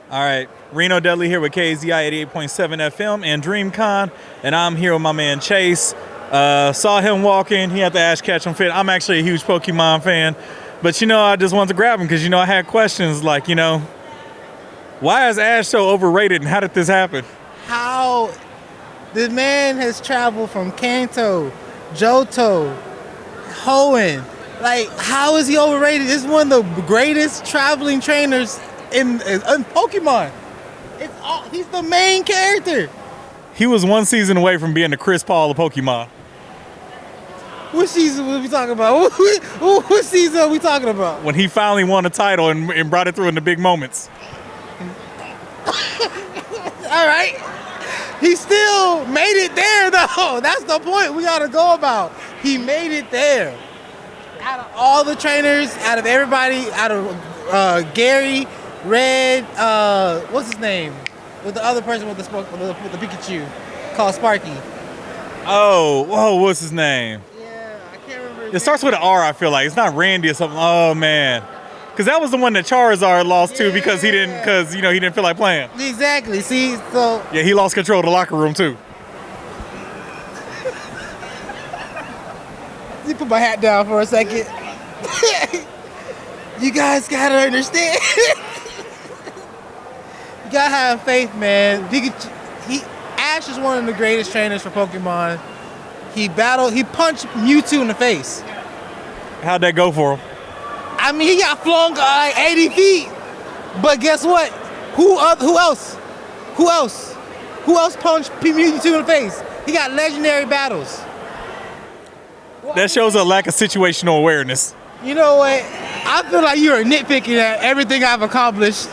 All right, Reno Dudley here with KZI 88.7 FM and Dreamcon, and I'm here with my man Chase. Saw him walking. He had the Ash Ketchum fit. I'm actually a huge Pokemon fan, but I just wanted to grab him because I had questions like, why is Ash so overrated and how did this happen? How the man has traveled from Kanto, Johto, Hoenn. Like, how is he overrated? This is one of the greatest traveling trainers in Pokemon. He's the main character. He was one season away from being the Chris Paul of Pokemon. What season are we talking about? What season are we talking about? When he finally won a title and brought it through in the big moments. All right. He still made it there, though. That's the point we got to go about. He made it there. Out of all the trainers, out of everybody, out of Gary, Red, what's his name? With the other person with the Pikachu, called Sparky. Oh, what's his name? Yeah, I can't remember. It starts with an R, I feel like. It's not Randy or something. Oh, man. Because that was the one that Charizard lost to because he didn't feel like playing. Exactly. See, so. Yeah, he lost control of the locker room, too. Let me put my hat down for a second. You guys gotta understand. You gotta have faith, man. Ash is one of the greatest trainers for Pokemon. He punched Mewtwo in the face. How'd that go for him? I mean, he got flung 80 feet. But guess what? Who else? Who else punched Mewtwo in the face? He got legendary battles. That shows a lack of situational awareness. You know what? I feel like you are nitpicking at everything I've accomplished.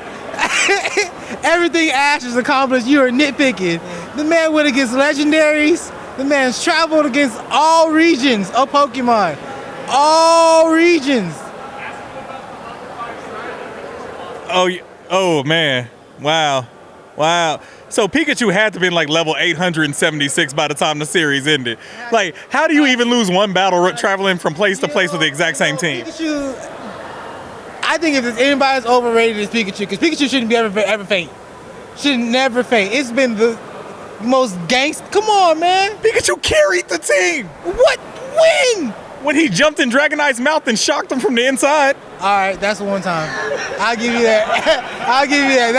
Everything Ash has accomplished, you are nitpicking. The man went against legendaries. The man's traveled against all regions of Pokemon. All regions. Oh man. Wow. So Pikachu had to be like level 876 by the time the series ended. Like, how do you even lose one battle traveling from place to place with the exact same team? Pikachu, I think if there's anybody that's overrated, it's Pikachu, because Pikachu shouldn't be ever faint. Should never faint. It's been the most gangster. Come on, man. Pikachu carried the team. What? When? When he jumped in Dragonie's mouth and shocked him from the inside. All right, that's one time. I'll give you that. I'll give you that.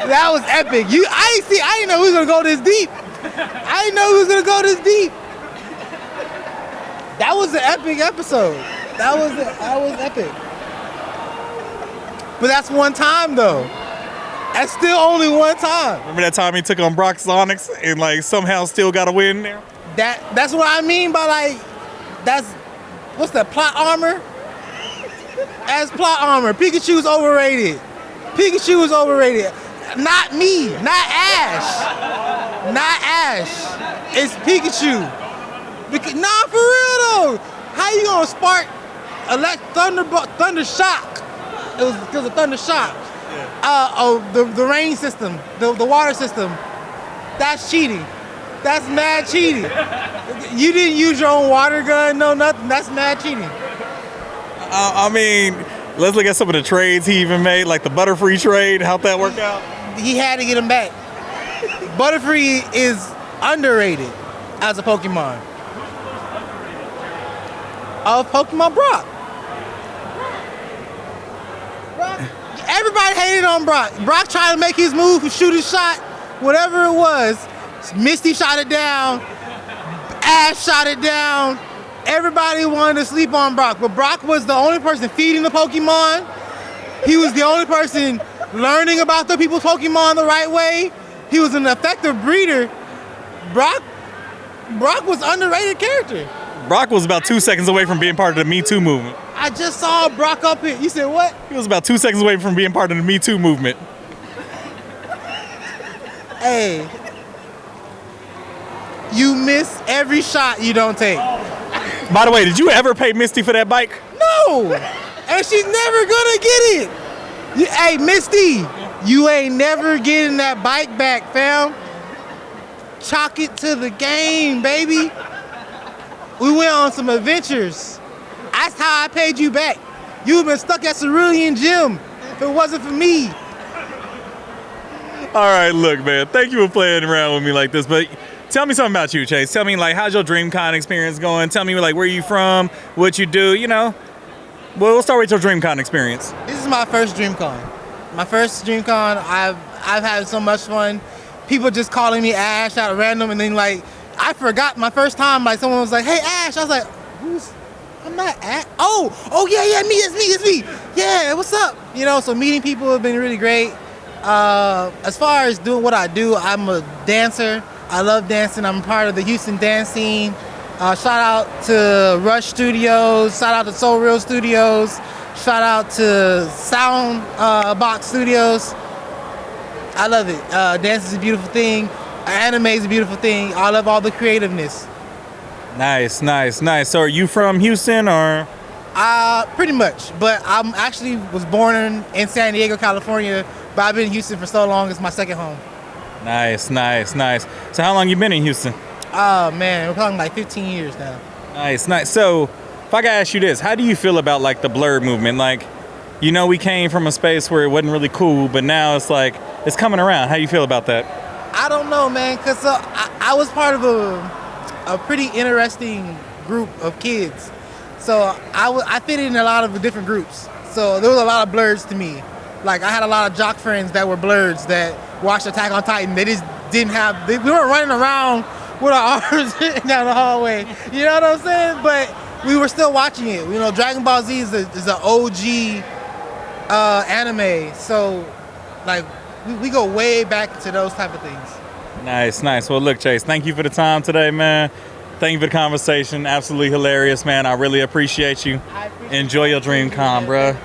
That was epic. I didn't know he was gonna go this deep. I didn't know he was gonna go this deep. That was an epic episode. That was epic. But that's one time though. That's still only one time. Remember that time he took on Brock Sonics and like somehow still got a win there? That's what I mean by like, what's that, plot armor? As plot armor, Pikachu's overrated. Pikachu is overrated. Not me, not Ash. Not Ash. It's Pikachu. Nah, for real though. How you gonna spark Thunder Shock? It was because of Thunder Shock. The rain system, the water system. That's cheating. That's mad cheating. You didn't use your own water gun, no nothing. That's mad cheating. I mean, let's look at some of the trades he even made, like the Butterfree trade. How'd that work out? He had to get him back. Butterfree is underrated as a Pokemon. Of Pokemon Brock. Everybody hated on Brock. Brock tried to make his move, shoot his shot, whatever it was. Misty shot it down. Ash shot it down. Everybody wanted to sleep on Brock, but Brock was the only person feeding the Pokemon. He was the only person learning about the people's Pokemon the right way. He was an effective breeder. Brock was an underrated character. Brock was about 2 seconds away from being part of the Me Too movement. I just saw Brock up here. You said what? He was about 2 seconds away from being part of the Me Too movement. Hey, you miss every shot you don't take. By the way, did you ever pay Misty for that bike? No, and she's never gonna get it. Hey, Misty, you ain't never getting that bike back, fam. Chalk it to the game, baby. We went on some adventures. That's how I paid you back. You've been stuck at Cerulean Gym if it wasn't for me. right, look, man. Thank you for playing around with me like this. But tell me something about you, Chase. Tell me, like, how's your DreamCon experience going? Tell me, like, where you from, what you do, you know. Well, we'll start with your DreamCon experience. This is my first DreamCon. My first DreamCon. I've had so much fun. People just calling me Ash out of random, and then like I forgot my first time. Like someone was like, "Hey Ash," I was like, "Who's? I'm not Ash." Oh yeah, it's me. Yeah, what's up? You know, so meeting people have been really great. As far as doing what I do, I'm a dancer. I love dancing. I'm part of the Houston dance scene. Shout out to Rush Studios. Shout out to Soul Real Studios. Shout out to Sound Box Studios. I love it. Dance is a beautiful thing. Anime is a beautiful thing. I love all the creativeness. Nice. So are you from Houston or? Pretty much. But I'm actually was born in San Diego, California. But I've been in Houston for so long. It's my second home. Nice. So how long you been in Houston? Oh man, we're talking like 15 years now. Nice. So if I could ask you this, how do you feel about like the blurred movement? Like, you know, we came from a space where it wasn't really cool, but now it's like it's coming around. How do you feel about that? I don't know, man, because I was part of a pretty interesting group of kids. So I fit in a lot of different groups. So there was a lot of blurs to me. Like I had a lot of jock friends that were blurs that watched Attack on Titan. They just didn't have, we weren't running around with our arms down the hallway. You know what I'm saying? But we were still watching it. You know, Dragon Ball Z is an OG anime. So like we go way back to those type of things. Nice. Well, look, Chase, thank you for the time today, man. Thank you for the conversation. Absolutely hilarious, man. I really appreciate you. Enjoy your DreamCon, bruh.